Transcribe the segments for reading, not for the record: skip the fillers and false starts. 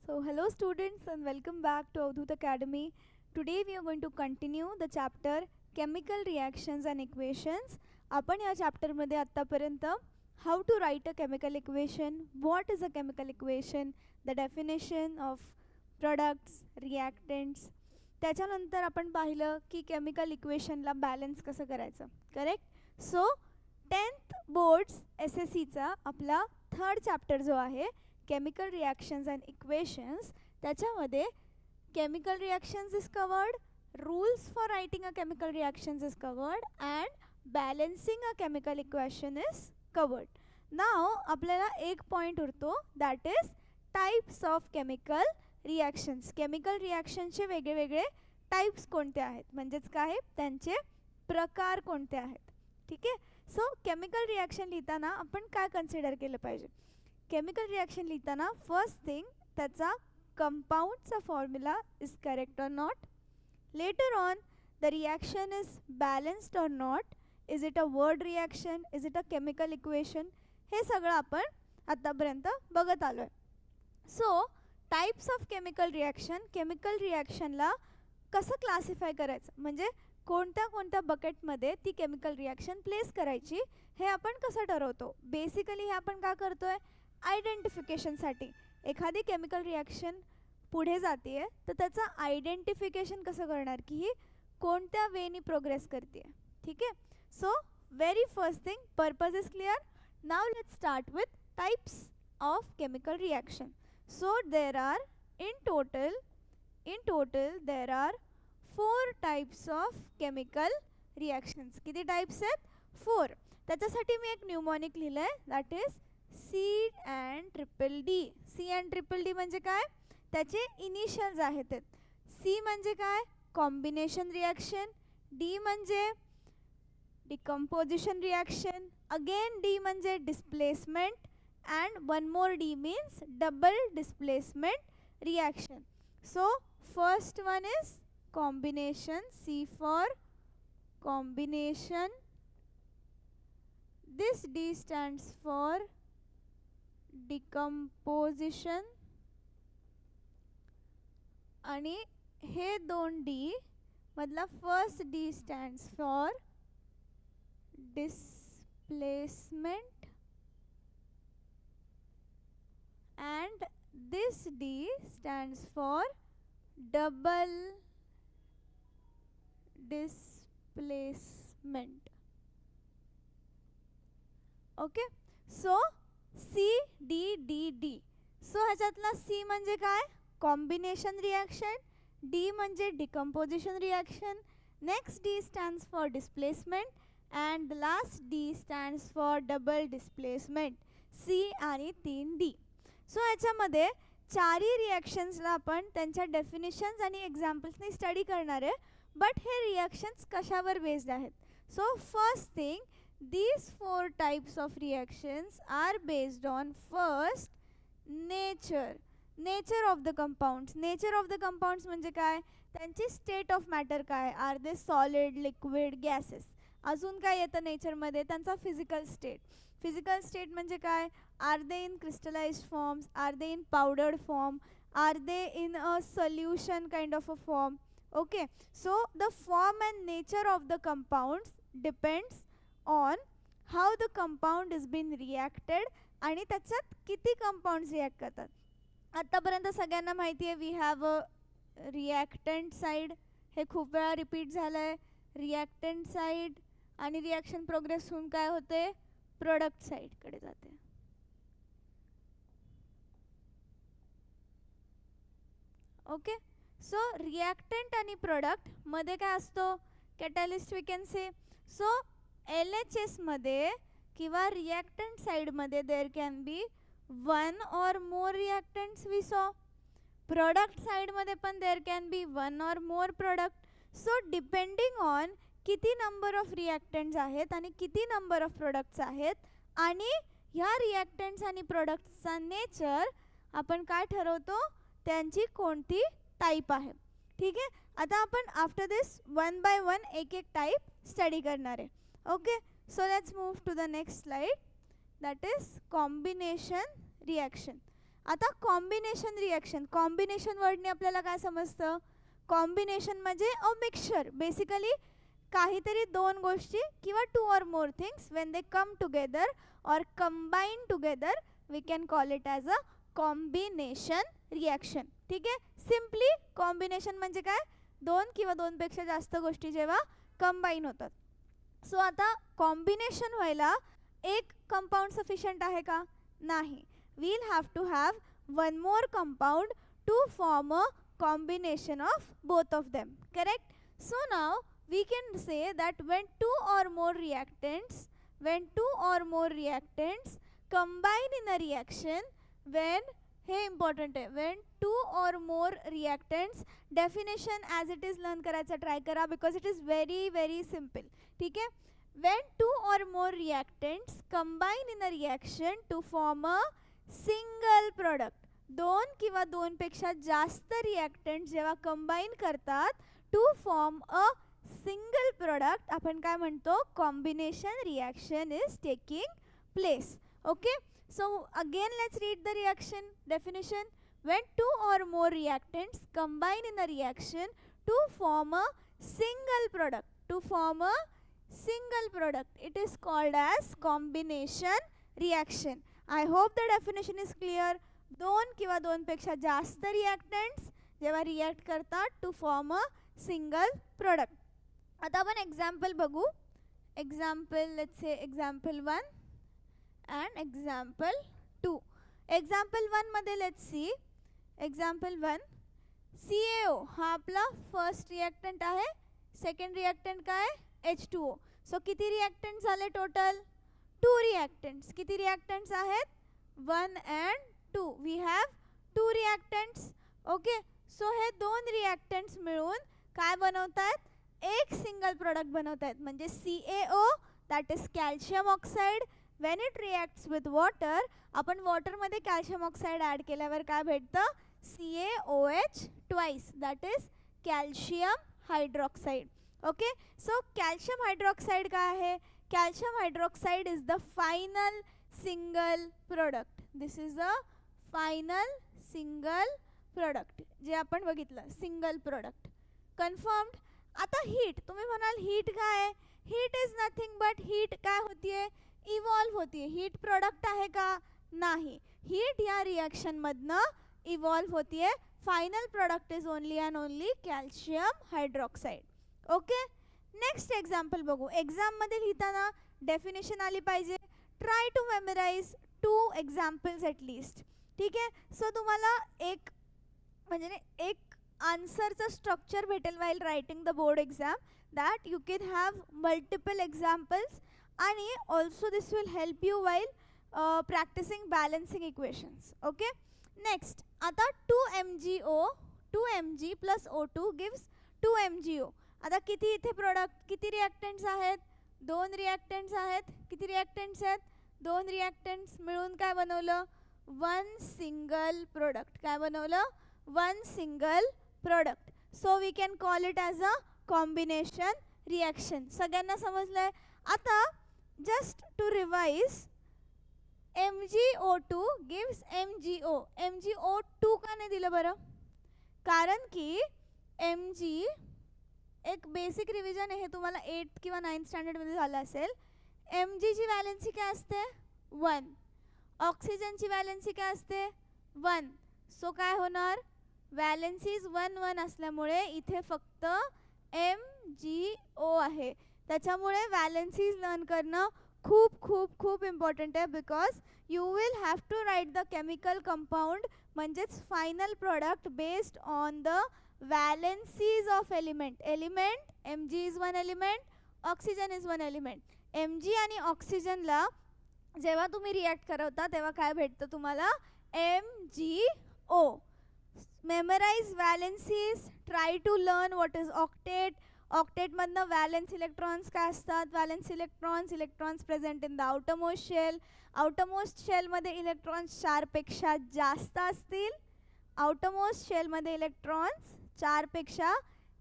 So hello students and welcome back to Avdut Academy. Today we are going to continue the chapter Chemical Reactions and Equations. आपण या चॅप्टरमध्ये आत्तापर्यंत how to write a chemical equation, what is a chemical equation, the definition of products, reactants. त्याच्यानंतर आपण पाहिलं की chemical इक्वेशनला balance कसं करायचं. Correct. So 10th boards SSCचा आपला थर्ड चॅप्टर जो आहे केमिकल रिॲक्शन्स अँड इक्वेशन्स, त्याच्यामध्ये chemical reactions is covered, rules for writing a chemical reactions is covered and balancing a chemical equation is covered. नाव आपल्याला एक point उरतो, that is types of chemical reactions. Chemical रिॲक्शनचे वेगळे types कोणते आहेत, म्हणजेच काय त्यांचे प्रकार कोणते आहेत. ठीक आहे. सो केमिकल रिॲक्शन लिहिताना आपण काय कन्सिडर केलं पाहिजे. केमिकल रिॲक्शन लिहिताना फर्स्ट थिंग त्याचा कंपाऊंडचा formula is correct or not. Later on the reaction is balanced or not. Is it a word reaction, is it a chemical equation, हे सगळं आपण आत्तापर्यंत बघत आलो आहे. So types of chemical reaction, chemical रिॲक्शनला कसं क्लासिफाय करायचं, म्हणजे कोणत्या कोणत्या बकेटमध्ये ती केमिकल रिॲक्शन प्लेस करायची हे आपण कसं ठरवतो. बेसिकली हे आपण का करतो आहे, आयडेंटिफिकेशनसाठी. एखादी केमिकल रिॲक्शन पुढे जाते आहे तर त्याचं आयडेंटिफिकेशन कसं करणार की ही कोणत्या वेनी प्रोग्रेस करते आहे. ठीक आहे. So very first thing, purpose is clear. Now let's start with types of chemical reaction. So there are in total there are 4 types of chemical reactions. किती टाइप्स आहेत, 4. त्याच्यासाठी मी एक न्यूमॉनिक लिहिलं आहे, that is C and triple D. C and triple D म्हणजे काय, त्याचे initials आहेत. C म्हणजे काय, कॉम्बिनेशन रिॲक्शन. D म्हणजे डिकम्पोजिशन रिॲक्शन. अगेन D म्हणजे displacement. and one more D means double displacement reaction. So first one is combination, C for combination. This D stands for decomposition आणि हे दोन D मधला first D stands for displacement and this D stands for double displacement. Okay. So C D D D. So ह्याच्यातला C म्हणजे काय, combination reaction. D म्हणजे decomposition reaction. Next D stands for displacement and the last D stands for double displacement. C आणि 3 D. So ह्याच्यामध्ये चारही रिॲक्शन्सला आपण त्यांच्या definitions आणि एक्झाम्पल्सनी study करणार आहे. बट हे रिॲक्शन्स कशावर बेस्ड आहेत. So first thing, these 4 types of reactions are based on first nature of the compounds. Nature of the compounds म्हणजे काय, त्यांची स्टेट ऑफ मॅटर काय, are they solid, liquid, gases. अजून काय येतं नेचरमध्ये, त्यांचा फिजिकल स्टेट. फिजिकल स्टेट म्हणजे काय, are they in crystallized forms, are they in powdered form, are they in a solution kind of a form. Okay. So the form and nature of the compounds depends on how the compound is been reacted आणि त्याच्यात किती compounds react करतात. आत्तापर्यंत सगळ्यांना माहिती आहे we have a reactant side. हे खूप वेळा रिपीट झालं आहे. रिॲक्टंट साईड आणि रिॲक्शन प्रोग्रेस होऊन काय होते, प्रोडक्ट साईडकडे जाते. ओके. सो रिॲक्टंट आणि प्रोडक्ट मध्ये काय असतो, catalyst we can say. So LHS मध्ये किंवा रिॲक्टंट साईडमध्ये there can be 1 or more reactants we saw. Product साईडमध्ये पण there can be 1 or more product. So depending on किती नंबर ऑफ रिॲक्टंट्स आहेत आणि किती नंबर ऑफ प्रोडक्ट्स आहेत आणि ह्या रिॲक्टंट्स आणि प्रोडक्ट्सचा नेचर आपण काय ठरवतो, त्यांची कोणती टाईप आहे. ठीक आहे. आता आपण आफ्टर दिस 1 by 1 एक टाईप स्टडी करणार आहे. Okay. So let's move to the next slide, that is combination reaction. आता कॉम्बिनेशन रिॲक्शन, कॉम्बिनेशन वर्डने आपल्याला काय समजतं? कॉम्बिनेशन म्हणजे अ मिक्सचर, बेसिकली काहीतरी दोन गोष्टी किंवा two or more things when they come together or combine together we can call it as a combination reaction. ठीक आहे, सिम्पली कॉम्बिनेशन म्हणजे काय? दोन किंवा दोनपेक्षा जास्त गोष्टी जेव्हा कंबाईन होतात. सो आता कॉम्बिनेशन व्हायला एक कंपाऊंड सफिशियंट आहे का? नाही. we'll have to have one more compound to form a combination of both of them, correct? So now we can say that when two or more reactants combine in a reaction, when हे important आहे, when two or more reactants, definition as it is learn करायचा try करा because it is very very simple. ठीक आहे, when two or more reactants combine in a reaction to form a single product, दोन किंवा दोनपेक्षा जास्त reactant जेव्हा combine करतात to form a single product, आपण काय म्हणतो? Combination reaction is taking place. Okay, so again let's read the reaction definition. When two or more reactants combine in a reaction to form a single product, it is called as combination reaction. I hope the definition is clear. दोन किंवा दोनपेक्षा जास्त reactants जेव्हा react करतात to form a single product. आता आपण example बघू. Example, let's say example 1 and example 2. Example 1 मध्ये लेट्स सी, एक्झाम्पल 1, CaO हा आपला फर्स्ट रिॲक्टंट आहे. सेकंड रिॲक्टंट काय? H2O. सो किती रिॲक्टंट झाले टोटल? 2 reactants. किती reactants आहेत? 1 and 2. We have 2 reactants. Okay, so हे दोन reactants मिळून काय बनवतात? एक सिंगल प्रोडक्ट बनवतात. म्हणजे CaO, that is calcium oxide. When it reacts with water, आपण वॉटरमध्ये कॅल्शियम ऑक्साईड ॲड केल्यावर काय भेटतं? CaOH twice, that is calcium hydroxide. Okay, so calcium hydroxide काय आहे? Calcium hydroxide is the final single product. This is the final single product. जे आपण बघितलं single product. Confirmed. आता हीट, तुम्ही म्हणाल हीट काय आहे? Heat is nothing but heat काय होतीये? इव्हॉल्व होतीये. हीट प्रोडक्ट आहे का? नाही. हीट या रिॲक्शन मधनं इव्हॉल्व होतीये. Final product is only and only calcium hydroxide. Okay, next example बघू. एक्झाममध्ये लिहिताना डेफिनेशन आली पाहिजे. Try to memorize 2 examples at least. ठीक आहे, सो तुम्हाला एक म्हणजे एक आन्सरचं स्ट्रक्चर भेटेल while writing the board exam, that you can have multiple examples आणि also this will help you while practising balancing equations. Okay, next आता 2 mg plus O2 gives 2 MgO. आता किती इथे प्रोडक्ट, किती रिॲक्टंट्स आहेत? 2 रिॲक्टंट्स आहेत. किती रिॲक्टंट्स आहेत? 2 रिॲक्टंट्स मिळून काय बनवलं? 1 सिंगल प्रोडक्ट. काय बनवलं? 1 single product. So we can call it as a combination reaction. सगळ्यांना समजलंय? आता just to revise, MgO2 gives MgO. MgO2 का नाही दिलं बरं? कारण की Mg एक बेसिक रिव्हिजन आहे, हे तुम्हाला 8th किंवा 9th स्टँडर्डमध्ये झालं असेल. Mg ची व्हॅलेन्सी काय असते? 1. ऑक्सिजनची व्हॅलेन्सी काय असते? 1. सो काय होणार? व्हॅलेन्सीज 1 1 असल्यामुळे इथे फक्त MgO आहे. त्याच्यामुळे व्हॅलेन्सीज लर्न करणं खूप खूप खूप इम्पॉर्टंट आहे, because you will have to write the chemical compound, म्हणजेच final product based on the valencies of element. Mg is one element, oxygen is one element. Mg आणि ऑक्सिजनला जेव्हा तुम्ही रिॲक्ट करवता तेव्हा काय भेटतं तुम्हाला? MgO. Memorize valencies. Try to learn what is octet. ऑक्टेटमधनं valence electrons काय असतात? Valence electrons present in the outermost shell. Outermost शेलमध्ये इलेक्ट्रॉन्स 4 पेक्षा जास्त असतील. आउटरमोस्ट शेलमध्ये इलेक्ट्रॉन्स 4 पेक्षा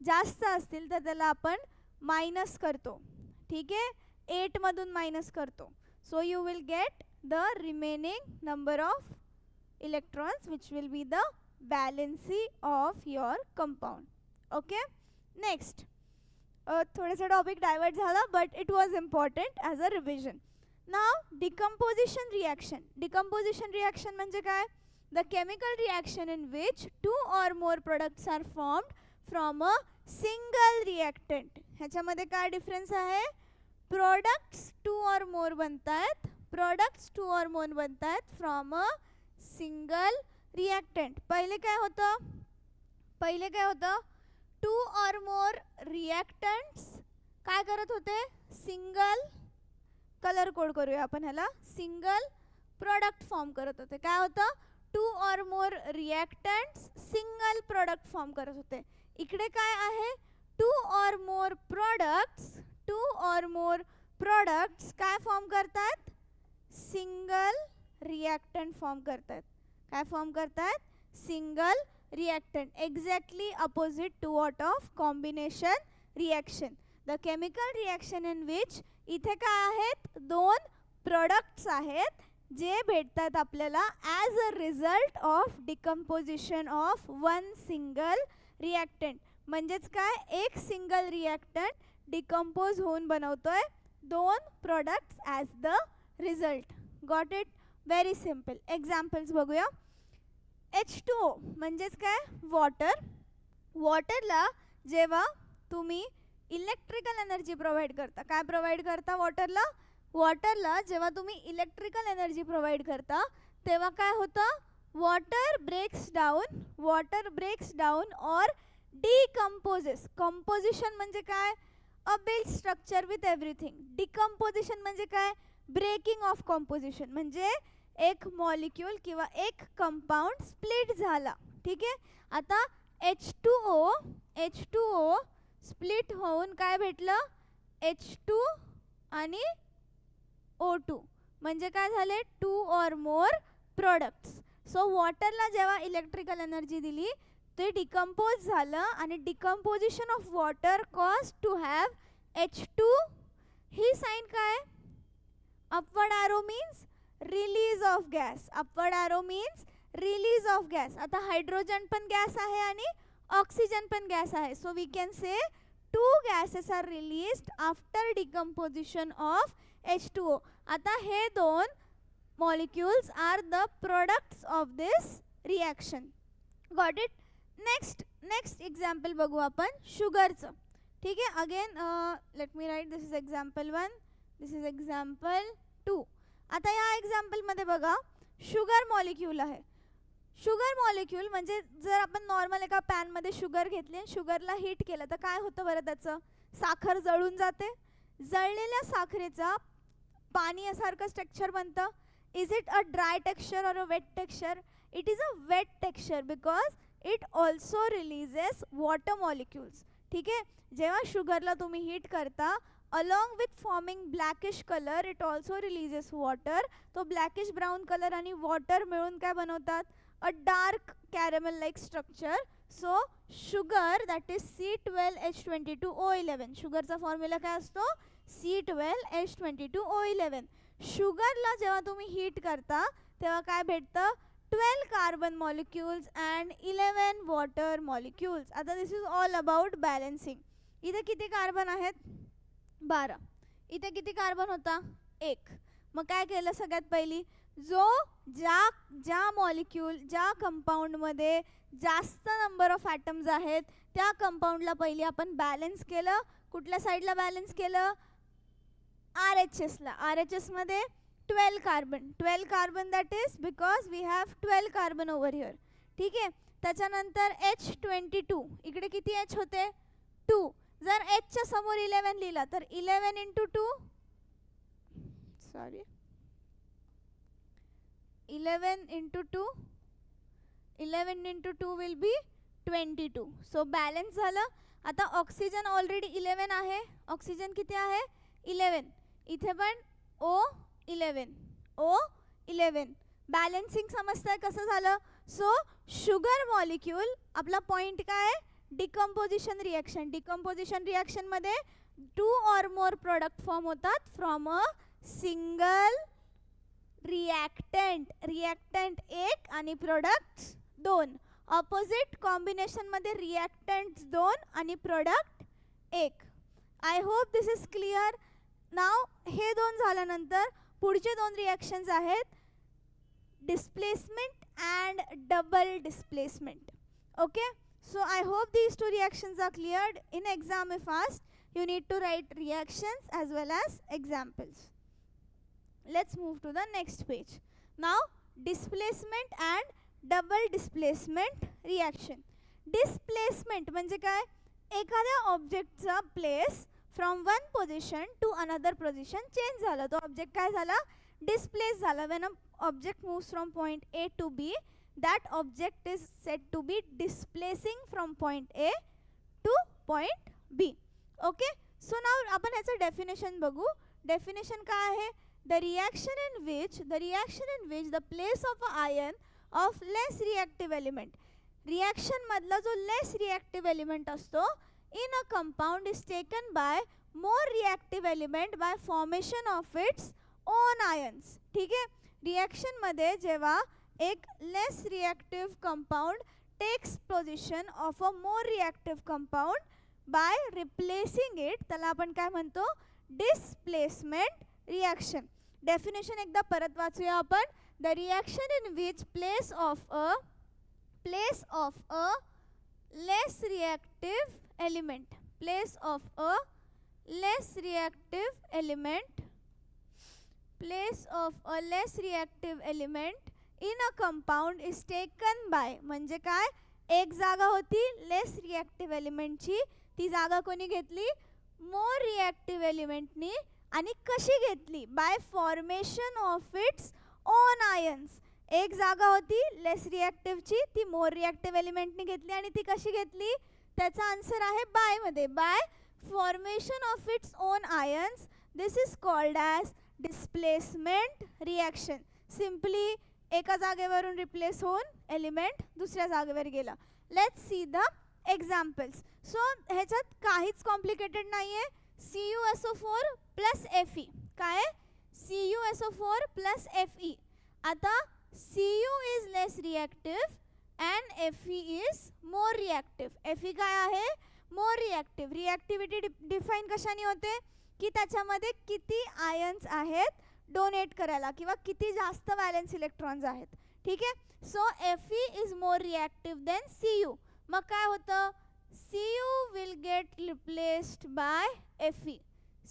जास्त असतील तर त्याला आपण मायनस करतो. ठीक आहे, 8 मधून मायनस करतो. So you will get the remaining number of electrons, which will be the valency of your compound. Okay, next थोडासा टॉपिक डायवर्ट झाला, but it was important as a revision. Now decomposition reaction. Decomposition reaction म्हणजे काय? The chemical reaction in which two or more products are formed from a single reactant. ह्याच्यामध्ये काय difference आहे? Products to और मोर बनतायत, products to और मोर बनतायत from a single reactant. पहिले काय होतं? टू और मोर रिएक्टंट्स काय करत होते? सिंगल, कलर कोड करूया आपण ह्याला, सिंगल प्रोडक्ट फॉर्म करत होते. काय होतं? टू और मोर रिएक्टंट्स सिंगल प्रोडक्ट फॉर्म करत होते. इकडे काय आहे? टू और मोर प्रोडक्ट्स काय फॉर्म करतात? सिंगल रिएक्टंट फॉर्म करतात. काय फॉर्म करतात? Single reactant. Exactly opposite to what of combination reaction. The chemical reaction in which इथे काय आहेत? दोन प्रोडक्ट्स आहेत जे भेटतात आपल्याला as a result of decomposition of one single reactant. म्हणजेच काय? एक सिंगल रिएक्टंट डिकम्पोज होऊन बनवतोय दोन products as the result. Got it? Very simple. Examples बघूया. H2O म्हणजेच काय? वॉटर. वॉटरला जेव्हा तुम्ही इलेक्ट्रिकल एनर्जी प्रोव्हाइड करता, काय प्रोव्हाइड करता वॉटरला? वॉटरला जेव्हा तुम्ही इलेक्ट्रिकल एनर्जी प्रोव्हाइड करता तेव्हा काय होतं? वॉटर ब्रेक्स डाऊन और डिकम्पोजेस. कंपोजिशन म्हणजे काय? A build structure with everything. Decomposition म्हणजे काय? Breaking of composition. म्हणजे एक मॉलिक्यूल किंवा एक कंपाउंड स्प्लिट झाला. ठीक आहे. आता H2O स्प्लिट होऊन काय भेटलं? H2 आणि O2 म्हणजे काय झाले? टू और मोर प्रोडक्ट्स. सो वॉटरला जेव्हा इलेक्ट्रिकल एनर्जी दिली ते डिकम्पोज झालं आणि decomposition of water cause to have H2. ही साइन काय? Upward arrow means release of gas. Upward arrow means release of gas. आता हायड्रोजन पण गॅस आहे आणि ऑक्सिजन पण गॅस आहे. So we can say two gases are released after decomposition of H2O. आता हे दोन molecules are the products of this reaction. Got it? Next example बघू आपण शुगरचं. ठीक आहे. Again let me right. This is example 1, this is example 2. आता या एक्झाम्पलमध्ये बघा शुगर मॉलिक्यूल आहे. शुगर मॉलिक्यूल म्हणजे जर आपण नॉर्मल एका पॅनमध्ये शुगर घेतली आणि शुगरला हीट केलं तर काय होतं बरं? त्याचं साखर जळून जाते. जळलेल्या साखरेचा पाण्यासारखं टेक्स्चर बनतं. Is it a dry texture or a wet texture? It is a wet texture because it also releases water molecules. ठीक आहे. जेव्हा शुगरला तुम्ही हीट करता along with forming blackish color it also releases water. तो blackish brown color आणि water मिळून काय बनवतात? a dark caramel like structure. So sugar that is C12H22O11. शुगरचा फॉर्म्युला काय असतो? C12H22O11. शुगरला जेव्हा तुम्ही हीट करता तेव्हा काय भेटतं? 12 carbon molecules and 11 water molecules. आता दिस इज ऑल अबाउट बॅलन्सिंग. इथे किती कार्बन आहेत? 12. इथे किती कार्बन होता? 1. मग काय केलं? सगळ्यात पहिली ज्या मॉलिक्यूल ज्या कंपाऊंडमध्ये जास्त नंबर ऑफ ॲटम्स आहेत त्या कंपाऊंडला पहिली आपण बॅलन्स केलं. कुठल्या साईडला बॅलन्स केलं? RHSला. RHSमध्ये 12 carbon that is because we have 12 carbon over here. ठीक आहे. त्याच्यानंतर H22. इकडे किती H होते? 2. जर Hच्या समोर 11 लिहिला तर 11 into 2 sorry 11 into 2 will be 22. So balance झालं. आता ऑक्सिजन ऑलरेडी 11 आहे. ऑक्सिजन किती आहे? 11. इथे पण O11. बॅलन्सिंग समजतंय कसं झालं? सो शुगर मॉलिक्यूल आपला पॉइंट काय आहे? Decomposition reaction. डिकम्पोजिशन रिॲक्शनमध्ये टू और मोर प्रोडक्ट फॉर्म होतात from a single reactant. Reactant एक आणि प्रोडक्ट्स दोन. ऑपोजिट कॉम्बिनेशनमध्ये रिॲक्टंट्स दोन आणि प्रोडक्ट एक. I hope this is clear. नाव हे दोन झाल्यानंतर पुढचे दोन रिॲक्शन्स आहेत, displacement and double displacement. Okay, so I hope these two reactions are cleared. In exam if asked, you need to write reactions as well as examples. Let's move to the next page. Now displacement and double displacement reaction. Displacement म्हणजे काय, एखाद्या ऑब्जेक्टचा place from one position to another position change झाला, तो object काय झाला, displace झाला. When a object moves from point A to B, that object is said to be displacing from point A to point B. Okay, so now आपण याचं definition बघू. Definition काय आहे, the reaction in which the place of an ion of less reactive element, reaction मधला जो less reactive element असतो in a compound is taken by more reactive element by formation of its own ions. ठीक आहे, reaction मध्ये जेव्हा एक less reactive compound takes position of a more reactive compound by replacing it, त्याला आपण काय म्हणतो, डिस्प्लेसमेंट रिॲक्शन. डेफिनेशन एकदा परत वाचूया आपण. The reaction in which place of a less reactive element, place of a less reactive element in a compound is taken by, म्हणजे काय, एक जागा होती लेस रिॲक्टिव्ह एलिमेंटची, ती जागा कोणी घेतली, मोर रिॲक्टिव्ह एलिमेंटनी. आणि कशी घेतली, bye formation of its own ions. एक जागा होती लेस रिॲक्टिव्हची, ती मोर रिॲक्टिव्ह एलिमेंटनी घेतली. आणि ती कशी घेतली, त्याचा आन्सर आहे बाय मध्ये, bye formation of its own ions. This is called as displacement reaction. Simply एका जागेवरून रिप्लेस होऊन एलिमेंट दुसऱ्या जागेवर गेला. Let's see the examples. So ह्याच्यात काहीच कॉम्प्लिकेटेड नाही आहे. CuSO4 plus Fe. काय आहे, CuSO4 प्लस Fe. आता Cu is less reactive and Fe is more reactive. Fe काय आहे, मोर रिॲक्टिव्ह. रिॲक्टिव्हिटी डिफाईन कशाने होते, की त्याच्यामध्ये किती आयन्स आहेत डोनेट करायला किंवा किती जास्त वॅलेन्स इलेक्ट्रॉन्स आहेत. ठीक आहे, so Fe is more reactive than Cu. मग काय होतं, Cu will get replaced by Fe.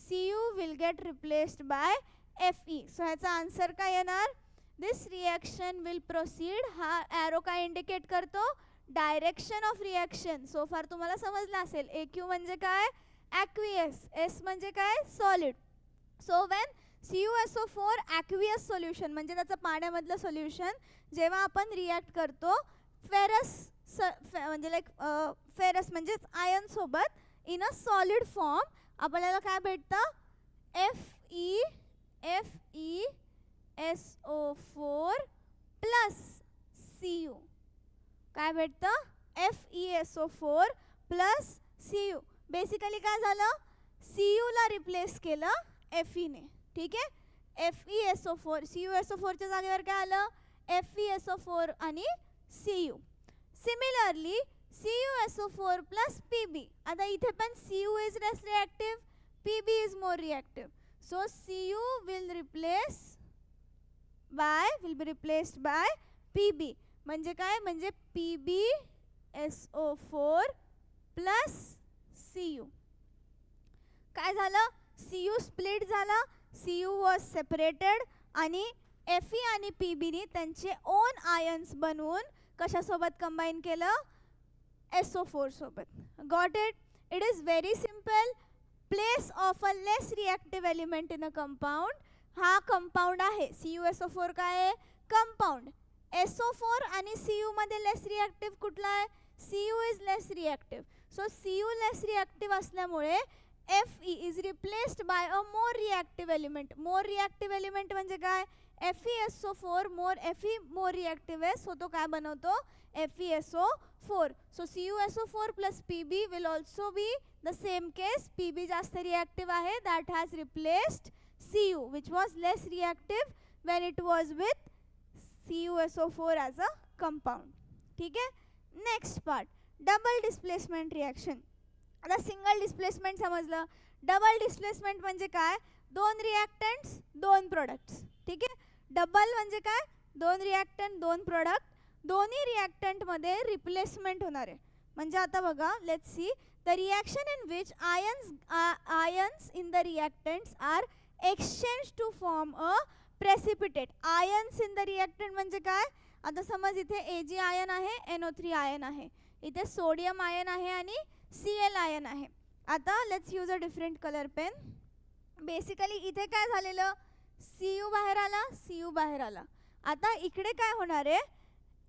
Cu will get replaced by Fe. So ह्याचा आन्सर काय येणार, दिस रिॲक्शन विल प्रोसीड. हा ॲरो काय इंडिकेट करतो, direction of reaction. So far तुम्हाला समजलं असेल. AQ म्हणजे काय, ॲक्वियस. S म्हणजे काय, solid. So when CuSO4 aqueous solution म्हणजे त्याचं पाण्यामधलं सोल्युशन, जेव्हा आपण रिॲक्ट करतो फेरस म्हणजे लाईक फेरस म्हणजेच आयन सोबत इन अ सॉलिड फॉर्म, आपल्याला काय भेटतं, FeSO4 प्लस Cu. काय भेटतं, FeSO4 प्लस Cu. बेसिकली काय झालं, Cu ला रिप्लेस केलं Fe ने. ठीक आहे, FeSO4, CuSO4 च्या जागेवर काय आलं, FeSO4 आणि Cu. Similarly CuSO4 plus Pb. आता इथे पण Cu is less reactive, Pb is more reactive. So Cu will be replaced by Pb. म्हणजे काय, म्हणजे PbSO4 प्लस Cu. काय झालं, Cu स्प्लिट झाला, Cu वॉज सेपरेटेड आणि Fe आणि Pbनी त्यांचे ओन आयन्स बनवून कशासोबत कंबाईन केलं, SO4 सोबत. Got it. It is very simple. Place of a less reactive element in a compound. हा कंपाऊंड आहे, CuSO4 काय आहे, कंपाऊंड. SO4 आणि Cu मध्ये लेस रिॲक्टिव्ह कुठला आहे, Cu is less reactive. So Cu less reactive असल्यामुळे Fe is replaced by a more reactive element. More reactive element म्हणजे काय, FeSO4 Fe more reactive आहे, सो तो काय बनवतो, FeSO4. So CuSO4 plus Pb will also be the same case. Pb जास्त reactive आहे, that has replaced Cu which was less reactive. when it was with CuSO4 as a compound. ठीक आहे. Next part, double displacement reaction. आता single displacement समजलं. Double displacement म्हणजे काय, दोन रिॲक्टंट्स दोन प्रोडक्ट्स. ठीक आहे. डबल म्हणजे काय, दोन रिॲक्टंट दोन प्रोडक्ट, दोन्ही रिॲक्टंटमध्ये रिप्लेसमेंट होणार आहे. म्हणजे आता बघा, let's see the reaction in which ions in the reactants are exchange to form a precipitate. Ions in the reactant म्हणजे काय, आता समज इथे Ag आयन आहे, NO3 आयन आहे, इथे सोडियम आयन आहे आणि Cl आयन आहे. आता let's use a different colour pen. Basically इथे काय झालेलं, Cu बाहेर आला, Cu बाहेर आला. आता इकडे काय होणार आहे,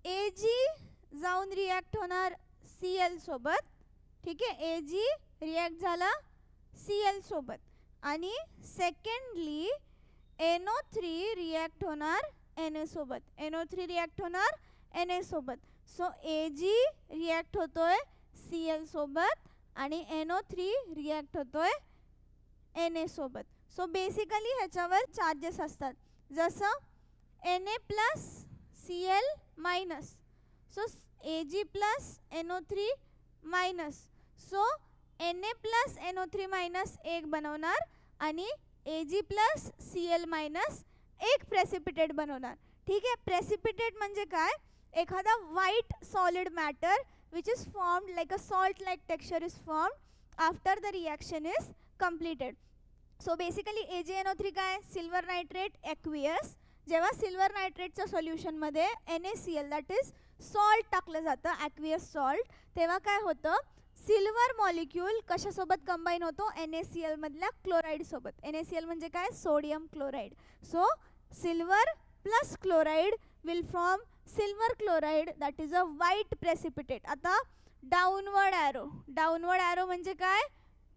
Ag जाऊन रिॲक्ट होणार Cl सोबत. ठीक आहे. Ag रिॲक्ट झाला Cl सोबत आणि सेकंडली NO3 रिॲक्ट होणार Na सोबत. NO3 रिॲक्ट होणार Na सोबत. सो Ag रिॲक्ट होतोय Cl सोबत आणि NO3 रिॲक्ट होतोय Na सोबत. सो बेसिकली ह्याच्यावर चार्जेस असतात, जसं Na plus Cl minus, so Ag plus NO3 minus. So Na plus NO3 minus एक बनवणार आणि Ag प्लस Cl मायनस एक प्रेसिपिटेट बनवणार. ठीक आहे. प्रेसिपिटेट म्हणजे काय, एखादा white solid matter which is formed like a salt like texture is formed after the reaction is completed. So basically AgNO3 काय, सिल्वर नायट्रेट ॲक्वियस. जेव्हा सिल्वर नायट्रेटच्या सोल्युशनमध्ये NaCl दॅट इज सॉल्ट टाकलं जातं, ॲक्वियस सॉल्ट, तेव्हा काय होतं, silver molecule कशासोबत कंबाईन होतो, NaCl मधल्या क्लोराईड सोबत. NaCl म्हणजे काय, sodium chloride. So silver plus chloride will form silver chloride that is a white precipitate. आता डाऊनवर्ड ॲरो म्हणजे काय,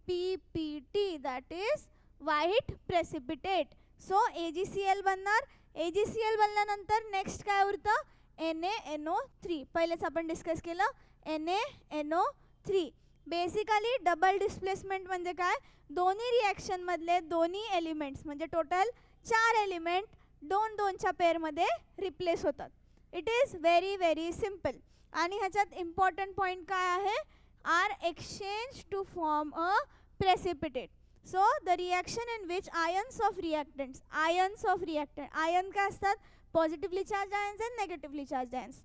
PPT that is white precipitate. So AgCl बनणार. AgCl बनल्यानंतर नेक्स्ट काय उरतं, NaNO3. पहिलेच आपण डिस्कस केलं, NaNO3. बेसिकली डबल डिस्प्लेसमेंट म्हणजे काय, दोन्ही रिॲक्शनमधले दोन्ही एलिमेंट्स म्हणजे टोटल 4 एलिमेंट दोन दोनच्या पेअरमध्ये रिप्लेस होतात. It is very very simple. आणि ह्याच्यात इम्पॉर्टंट पॉईंट काय आहे, are exchange to form a precipitate. So the reaction in which ions of reactant, ion काय असतात, positively charge ions and negatively charge ions.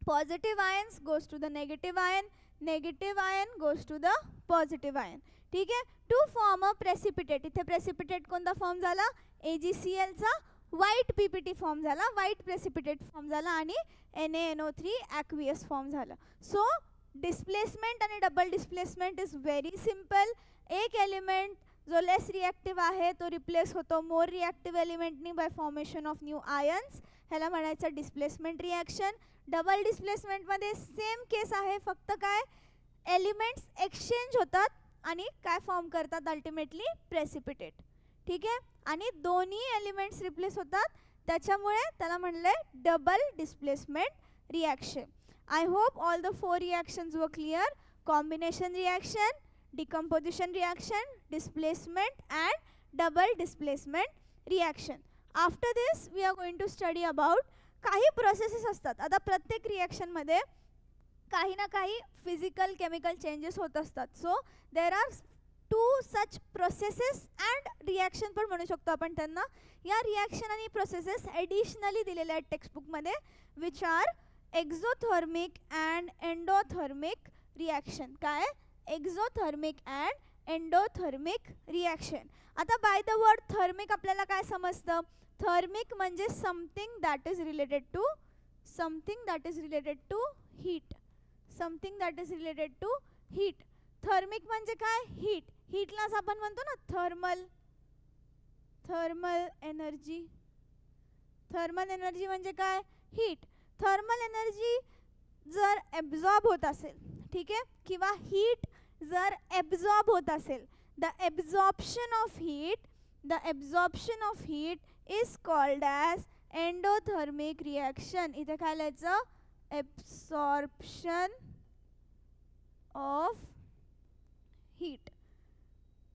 Positive ions goes to the negative ion, negative ion goes to the positive ion. ठीक आहे. To form a precipitate, इथे precipitate कोणता form झाला, AgClचा white PPT form झाला, white precipitate form झाला आणि NaNO3 aqueous form झाला. सो डिस्प्लेसमेंट आणि double displacement is very simple. एक एलिमेंट जो लेस रिॲक्टिव्ह आहे तो रिप्लेस होतो मोर रिॲक्टिव्ह एलिमेंटनी by formation of new ions. ह्याला म्हणायचं डिस्प्लेसमेंट रिॲक्शन. डबल डिस्प्लेसमेंटमध्ये सेम केस आहे, फक्त काय, एलिमेंट्स एक्सचेंज होतात आणि काय फॉर्म करतात, अल्टिमेटली प्रेसिपिटेट. ठीक आहे. आणि दोन्ही एलिमेंट्स रिप्लेस होतात, त्याच्यामुळे त्याला म्हणलं आहे double displacement reaction. I hope all the 4 reactions वर clear. Combination reaction, decomposition reaction, displacement and double displacement reaction. After this we are going to study about काही प्रोसेसेस असतात. आता प्रत्येक रिॲक्शनमध्ये काही ना काही फिजिकल केमिकल चेंजेस होत असतात. So there are 2 such processes and reaction पण म्हणू शकतो आपण त्यांना. या रिॲक्शन आणि प्रोसेसेस ॲडिशनली दिलेल्या आहेत टेक्स्टबुकमध्ये, which are exothermic and endothermic reaction. काय, एक्झोथर्मिक अँड एंडोथर्मिक रिॲक्शन. आता बाय द वर्ड थर्मिक आपल्याला काय समजतं, थर्मिक म्हणजे something that is related to heat, something that is related to heat. Thermic म्हणजे काय, हीट. हीटलाच आपण म्हणतो ना थर्मल एनर्जी. थर्मल एनर्जी म्हणजे काय, हीट. थर्मल एनर्जी जर ॲब्झॉर्ब होत असेल, ठीक आहे, किंवा हीट जर ॲब्झॉर्ब होत असेल, the absorption of heat is called as endothermic reaction. इथे काय लिहायचं, absorption of heat.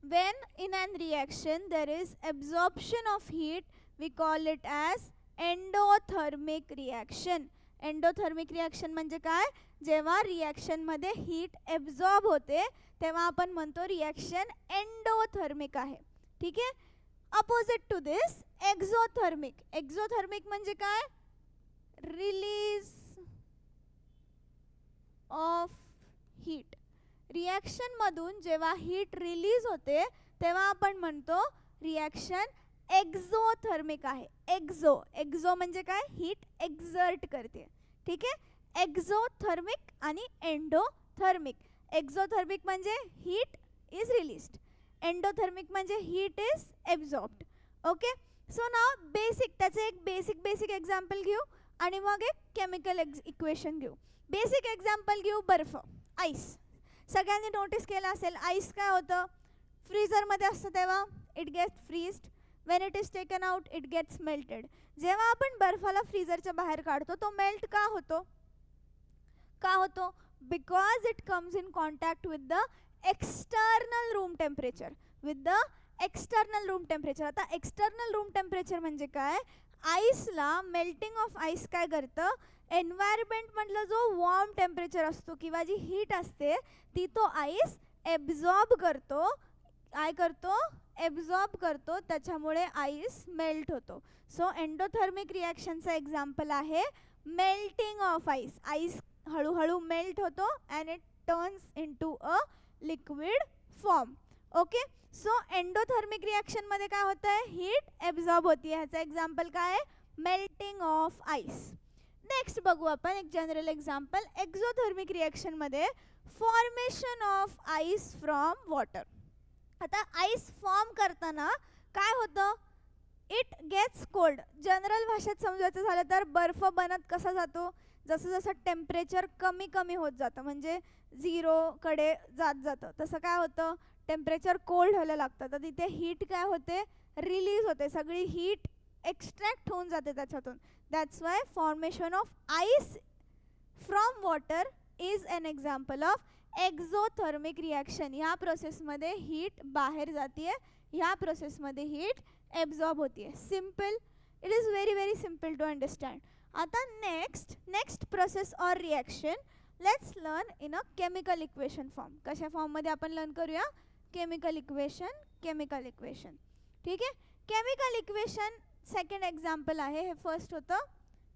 When in an reaction there is absorption of heat we call it as endothermic reaction. Endothermic reaction म्हणजे काय? जेव्हा रिॲक्शनमध्ये heat absorb होते तेव्हा आपण म्हणतो रिॲक्शन एंडोथर्मिक आहे. ठीक आहे. Opposite to this exothermic. Exothermic म्हणजे काय? Release of heat. रिॲक्शनमधून जेव्हा हीट रिलीज होते तेव्हा आपण म्हणतो रिॲक्शन एक्झोथर्मिक आहे. एक्झो म्हणजे काय? हीट एक्झर्ट करते. ठीक आहे. एक्झोथर्मिक आणि एंडोथर्मिक. एक्झोथर्मिक म्हणजे हीट इज रिलीज्ड, एंडोथर्मिक म्हणजे heat is absorbed. Okay. So नाव बेसिक, त्याचे एक बेसिक एक्झाम्पल घेऊ आणि मग एक केमिकल इक्वेशन घेऊ. बेसिक एक्झाम्पल घेऊ. बर्फ, आईस. सगळ्यांनी नोटीस केलं असेल आईस काय होतं? फ्रीझरमध्ये असतं तेव्हा it gets freezed. When it is taken out it gets melted. जेव्हा आपण बर्फाला फ्रीझरच्या बाहेर काढतो तो मेल्ट का होतो? Because it comes in contact with the external room temperature. आता एक्सटर्नल रूम टेम्परेचर म्हणजे काय? आईसला, मेल्टिंग ऑफ आईस काय करतं? एन्व्हायरमेंटमधला जो वॉर्म टेम्परेचर असतो किंवा जी हीट असते ती तो आईस एब्झॉर्ब करतो. काय करतो? एब्झॉर्ब करतो. त्याच्यामुळे आईस मेल्ट होतो. सो एंडोथर्मिक रिॲक्शनचा एक्झाम्पल आहे मेल्टिंग ऑफ आईस. आईस हळूहळू मेल्ट होतो and it turns into a liquid form. Okay. So endothermic रिॲक्शनमध्ये काय होतं आहे? हीट एब्झॉर्ब होती. ह्याचं एक्झाम्पल काय आहे? Melting of ice. नेक्स्ट बघू आपण एक जनरल एक्झाम्पल. एक्झोथर्मिक रिॲक्शनमध्ये formation of ice from water. आता आईस फॉर्म करताना काय होतं? It gates cold. जनरल भाषेत समजायचं झालं तर बर्फ बनत कसा जातो? जसं जसं टेम्परेचर कमी होत जातं, म्हणजे झिरोकडे जातं, तसं काय होतं? टेम्परेचर कोल्ड व्हायला लागतं. तर तिथे हीट काय होते? रिलीज होते. सगळी हीट एक्स्ट्रॅक्ट होऊन जाते त्याच्यातून. That's why formation of ice from water is an example of exothermic reaction. ह्या प्रोसेसमध्ये हीट बाहेर जाते, ह्या प्रोसेसमध्ये हीट एब्झॉर्ब होते. Simple. It is very simple to understand. आता next process or reaction let's learn in a chemical equation form. कशा फॉर्ममध्ये आपण लर्न करूया? Chemical equation. ठीक आहे. केमिकल इक्वेशन सेकंड एक्झाम्पल आहे, हे फर्स्ट होतं.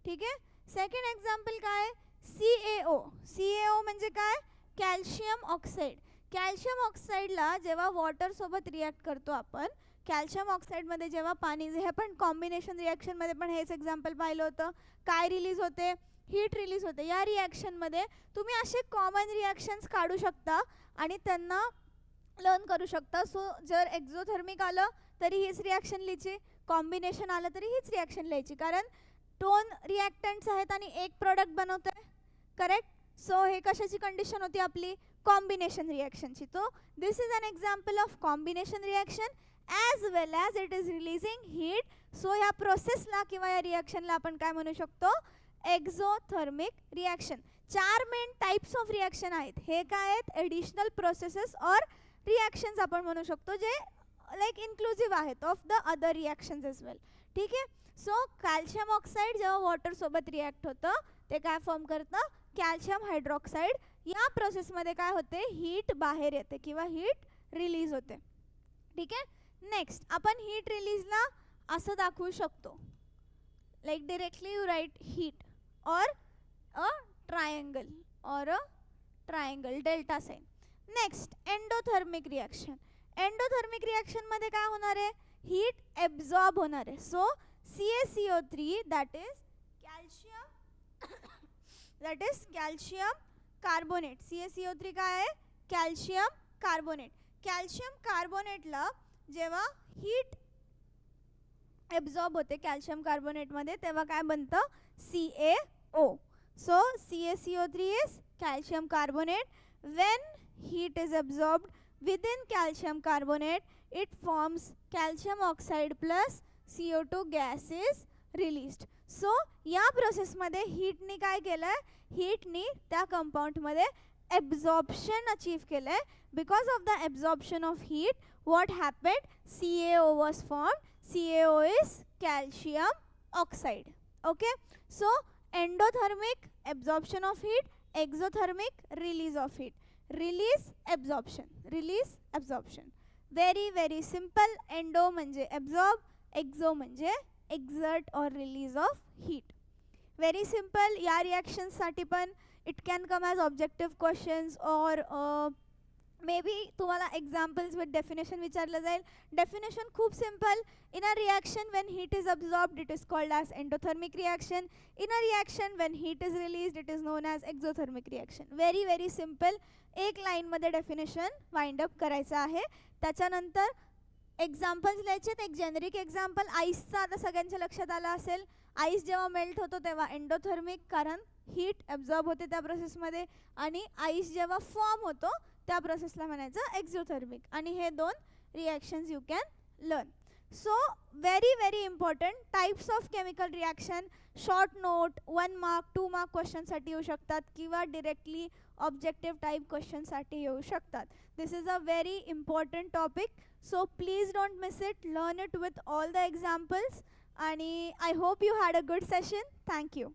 ठीक आहे. सेकंड एक्झाम्पल काय? CaO म्हणजे काय? Calcium oxide. कॅल्शियम ऑक्साईडला जेव्हा वॉटरसोबत रिॲक्ट करतो आपण, कॅल्शियम ऑक्साईडमध्ये जेव्हा पाणी, हे पण कॉम्बिनेशन रिॲक्शनमध्ये पण हेच एक्झाम्पल पाहिलं होतं. काय रिलीज होते? हीट रिलीज होते. या रिॲक्शनमध्ये तुम्ही असे कॉमन रिॲक्शन्स काढू शकता आणि त्यांना लर्न करू शकता. सो जर एक्झोथर्मिक आलं तरी हीच रिॲक्शन लिहायची, कॉम्बिनेशन आलं तरी हीच रिॲक्शन लिहायची, कारण 2 रिॲक्टंट्स आहेत आणि एक प्रोडक्ट बनवतोय. करेक्ट. सो हे कशाची कंडिशन होती आपली? कॉम्बिनेशन रिॲक्शनची. तो this is an example of combination reaction as well as it is releasing heat. So ह्या प्रोसेसला किंवा या रिॲक्शनला आपण काय म्हणू शकतो? Exothermic reaction. 4 main types of reaction आहेत. हे काय आहेत? ॲडिशनल प्रोसेसेस ऑर रिॲक्शन्स आपण म्हणू शकतो, जे लाईक इन्क्लुझिव्ह आहेत of the other reactions as well. ठीक आहे. सो कॅल्शियम ऑक्साईड जेव्हा वॉटरसोबत रिॲक्ट होतं ते काय फॉर्म करतं? Calcium hydroxide. या प्रोसेसमध्ये काय होते? हीट बाहेर येते किंवा हीट रिलीज होते. ठीक आहे. नेक्स्ट आपण हीट रिलीजला असं दाखवू शकतो, like directly you write heat or a triangle delta sign. Next endothermic reaction. एंडोथर्मिक रिॲक्शनमध्ये काय होणार आहे? हीट एब्झॉर्ब होणार आहे. So CaCO3 that is calcium carbonate. CaCO3 काय आहे? Calcium carbonate. कॅल्शियम कार्बोनेटला जेव्हा हीट एब्झॉर्ब होते कॅल्शियम कार्बोनेटमध्ये तेव्हा काय बनतं? CaO. So CaCO3 is calcium carbonate. When heat is absorbed within calcium carbonate, it forms calcium oxide plus CO2 gas is released. So या प्रोसेसमध्ये हीटनी काय केलं? हीटनी त्या कंपाऊंडमध्ये absorption achieve केलं. Because of the absorption of heat, what happened? CaO was formed. CaO is calcium oxide. Okay, so endothermic absorption of heat, exothermic release of heat. Release, absorption, release, absorption. Very very simple. Endo म्हणजे absorb, exo म्हणजे exert or release of heat. Very simple. या reactions साठी पण it can come as objective questions or may be तुम्हाला examples with definition विचारलं जाईल. Definition खूप simple. In a reaction Wien heat is absorbed it is called as endothermic reaction. In a reaction Wien heat is released it is non as exothermic reaction. Very very simple. एक लाईनमध्ये definition wind up करायचं आहे. त्याच्यानंतर examples लिहायचे. एक generic example आईसचा आता सगळ्यांच्या लक्षात आला असेल. आईस जेव्हा मेल्ट होतो तेव्हा एंडोथर्मिक, कारण हीट ॲब्झॉर्ब होते त्या प्रोसेसमध्ये. आणि आईस जेव्हा फॉर्म होतो त्या प्रोसेसला म्हणायचं एक्झोथर्मिक. आणि हे दोन reactions you can learn. So very very important. Types of chemical reaction short note 1 mark 2 mark क्वेश्चनसाठी येऊ शकतात किंवा डिरेक्टली ऑब्जेक्टिव्ह टाईप क्वेश्चनसाठी येऊ शकतात. This is a very important topic. So please don't miss it. Learn it with all the examples. आणि I hope you had a good session. Thank you.